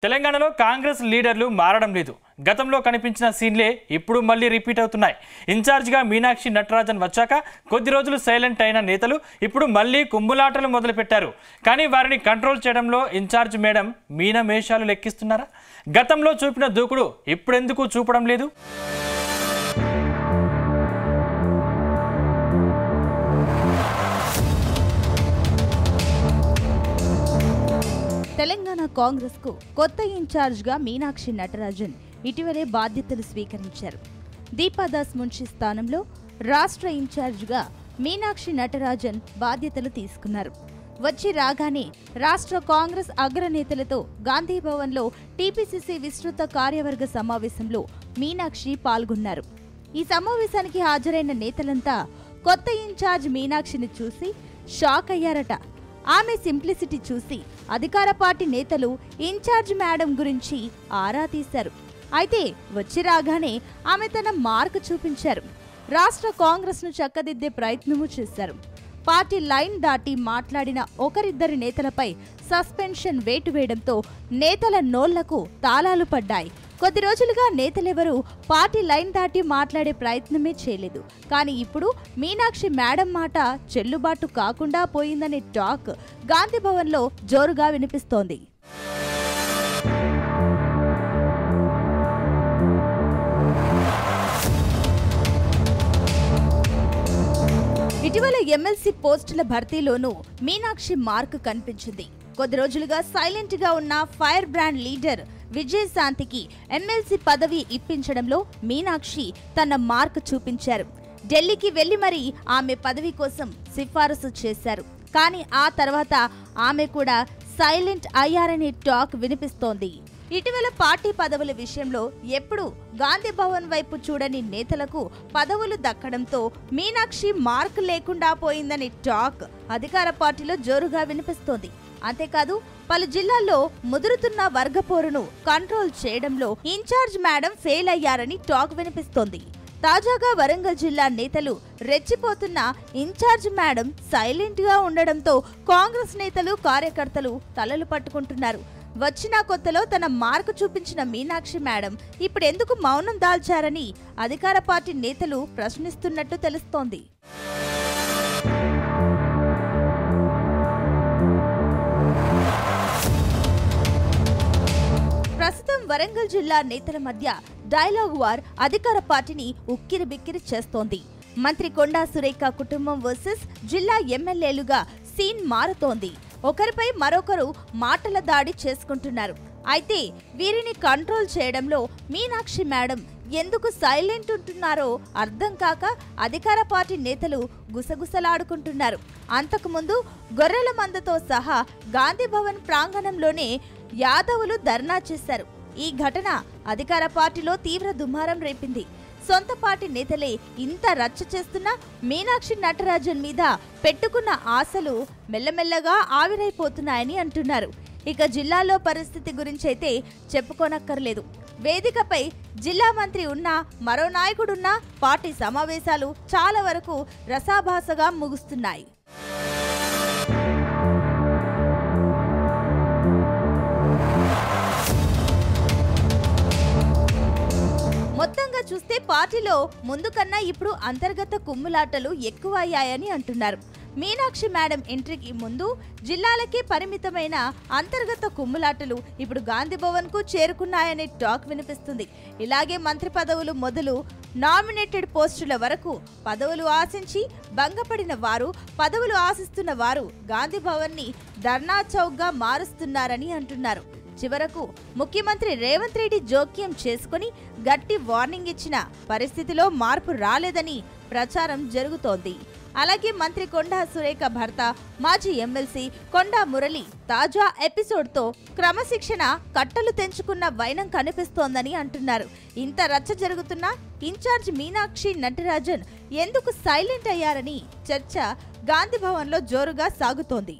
తెలంగాణలో కాంగ్రెస్ లీడర్లు మారడం లేదు. గతంలో కనిపించిన సీన్లే ఇప్పుడు మళ్ళీ రిపీట్ అవుతున్నాయి. ఇన్ఛార్జిగా మీనాక్షి నటరాజన్ వచ్చాక కొద్ది రోజులు సైలెంట్ అయిన నేతలు ఇప్పుడు మళ్ళీ కుంభలాటలు మొదలుపెట్టారు. కానీ వారిని కంట్రోల్ చేయడంలో ఇన్ఛార్జ్ మేడం మీనమేషాలు లెక్కిస్తున్నారా? గతంలో చూపిన దూకుడు ఇప్పుడెందుకు చూపడం లేదు? తెలంగాణ కాంగ్రెస్ కు కొత్త ఇన్ఛార్జ్ గా మీనాక్షి నటరాజన్ ఇటీవలే బాధ్యతలు స్వీకరించారు. దీపాదాస్ మున్షి స్థానంలో రాష్ట్ర ఇన్ఛార్జ్ గా మీనాక్షి నటరాజన్ బాధ్యతలు తీసుకున్నారు. వచ్చి రాగానే రాష్ట్ర కాంగ్రెస్ అగ్రనేతలతో గాంధీ భవన్ లో టీపీసీసీ విస్తృత కార్యవర్గ సమావేశంలో మీనాక్షి పాల్గొన్నారు. ఈ సమావేశానికి హాజరైన నేతలంతా కొత్త ఇన్ఛార్జ్ మీనాక్షిని చూసి షాక్ అయ్యారట. ఆమె సింప్లిసిటీ చూసి అధికార పార్టీ నేతలు ఇన్ఛార్జ్ మేడం గురించి ఆరా తీశారు. అయితే వచ్చి రాగానే ఆమె తన మార్క్ చూపించారు. రాష్ట్ర కాంగ్రెస్ ను చక్కదిద్దే ప్రయత్నము చేశారు. పార్టీ లైన్ దాటి మాట్లాడిన ఒకరిద్దరి నేతలపై సస్పెన్షన్ వేటు వేయడంతో నేతల నోళ్లకు తాళాలు పడ్డాయి. కొద్ది రోజులుగా నేతలెవరూ పార్టీ లైన్ దాటి మాట్లాడే ప్రయత్నమే చేయలేదు. కానీ ఇప్పుడు మీనాక్షి మేడం మాట చెల్లుబాటు కాకుండా పోయిందనే టాక్ గాంధీ భవన్ లో జోరుగా వినిపిస్తోంది. ఇటీవల ఎమ్మెల్సీ పోస్టుల భర్తీలోనూ మీనాక్షి మార్క్ కనిపించింది. కొద్ది రోజులుగా సైలెంట్ గా ఉన్న ఫైర్ బ్రాండ్ లీడర్ విజయశాంతికి ఎమ్మెల్సీ పదవి ఇప్పించడంలో మీనాక్షి తన మార్క్ చూపించారు. ఢిల్లీకి వెళ్లి మరీ ఆమె పదవి కోసం సిఫారసు చేశారు. కానీ ఆ తర్వాత ఆమె కూడా సైలెంట్ అయ్యారనే టాక్ వినిపిస్తోంది. ఇటీవల పార్టీ పదవుల విషయంలో ఎప్పుడు గాంధీ భవన్ వైపు చూడని నేతలకు పదవులు దక్కడంతో మీనాక్షి మార్క్ లేకుండా పోయిందనే టాక్ అధికార పార్టీలో జోరుగా వినిపిస్తోంది. అంతేకాదు పలు జిల్లాల్లో ముదురుతున్న వర్గపోరును కంట్రోల్ చేయడంలో ఇన్ఛార్జ్ మేడం ఫెయిల్ అయ్యారని టాక్ వినిపిస్తోంది. తాజాగా వరంగల్ జిల్లా నేతలు రెచ్చిపోతున్న ఇన్ఛార్జ్ మేడం సైలెంట్ గా ఉండడంతో కాంగ్రెస్ నేతలు కార్యకర్తలు తలలు పట్టుకుంటున్నారు. వచ్చిన కొత్తలో తన మార్కు చూపించిన మీనాక్షి మేడం ఇప్పుడెందుకు మౌనం దాల్చారని అధికార పార్టీ నేతలు ప్రశ్నిస్తున్నట్టు తెలుస్తోంది. ప్రస్తుతం వరంగల్ జిల్లా నేతల మధ్య డైలాగ్ వార్ అధికార పార్టీని ఉక్కిరిబిక్కిరి చేస్తోంది. మంత్రి కొండా సురేఖ కుటుంబం వర్సెస్ జిల్లా ఎమ్మెల్యేలుగా సీన్ మారుతోంది. ఒకరిపై మరొకరు మాటల దాడి చేసుకుంటున్నారు. అయితే వీరిని కంట్రోల్ చేయడంలో మీనాక్షి మేడం ఎందుకు సైలెంట్ ఉంటున్నారో అర్థం కాక అధికార పార్టీ నేతలు గుసగుసలాడుకుంటున్నారు. అంతకుముందు గొర్రెల మందతో సహా గాంధీ భవన్ ప్రాంగణంలోనే యాదవులు ధర్నా చేశారు. ఈ ఘటన అధికార పార్టీలో తీవ్ర దుమారం రేపింది. సొంత పార్టీ నేతలే ఇంత రచ్చ చేస్తున్న మీనాక్షి నటరాజన్ మీద పెట్టుకున్న ఆశలు మెల్లమెల్లగా ఆవిరైపోతున్నాయని అంటున్నారు. ఇక జిల్లాలో పరిస్థితి గురించైతే చెప్పుకోనక్కర్లేదు. వేదికపై జిల్లా మంత్రి ఉన్నా మరో నాయకుడున్నా పార్టీ సమావేశాలు చాలా వరకు రసాభాసగా ముగుస్తున్నాయి. మొత్తంగా చూస్తే పార్టీలో ముందు కన్నా ఇప్పుడు అంతర్గత కుమ్ములాటలు ఎక్కువ అయ్యాయని అంటున్నారు. మీనాక్షి మేడం ఎంట్రీకి ముందు జిల్లాలకే పరిమితమైన అంతర్గత కుమ్ములాటలు ఇప్పుడు గాంధీ భవన్ కు చేరుకున్నాయనే టాక్ వినిపిస్తుంది. ఇలాగే మంత్రి పదవులు మొదలు నామినేటెడ్ పోస్టుల వరకు పదవులు ఆశించి భంగపడిన వారు, పదవులు ఆశిస్తున్న వారు గాంధీ భవన్ ని ధర్నా చౌక్ గా మారుస్తున్నారని అంటున్నారు. చివరకు ముఖ్యమంత్రి రేవంత్ రెడ్డి జోక్యం చేసుకుని గట్టి వార్నింగ్ ఇచ్చిన పరిస్థితిలో మార్పు రాలేదని ప్రచారం జరుగుతోంది. అలాగే మంత్రి కొండా సురేఖ భర్త మాజీ ఎమ్మెల్సీ కొండా మురళి తాజా ఎపిసోడ్తో క్రమశిక్షణ కట్టలు తెంచుకున్న వైనం కనిపిస్తోందని అంటున్నారు. ఇంత రచ్చ జరుగుతున్నా ఇన్ఛార్జ్ మీనాక్షి నటరాజన్ ఎందుకు సైలెంట్ అయ్యారని చర్చ గాంధీ భవన్లో జోరుగా సాగుతోంది.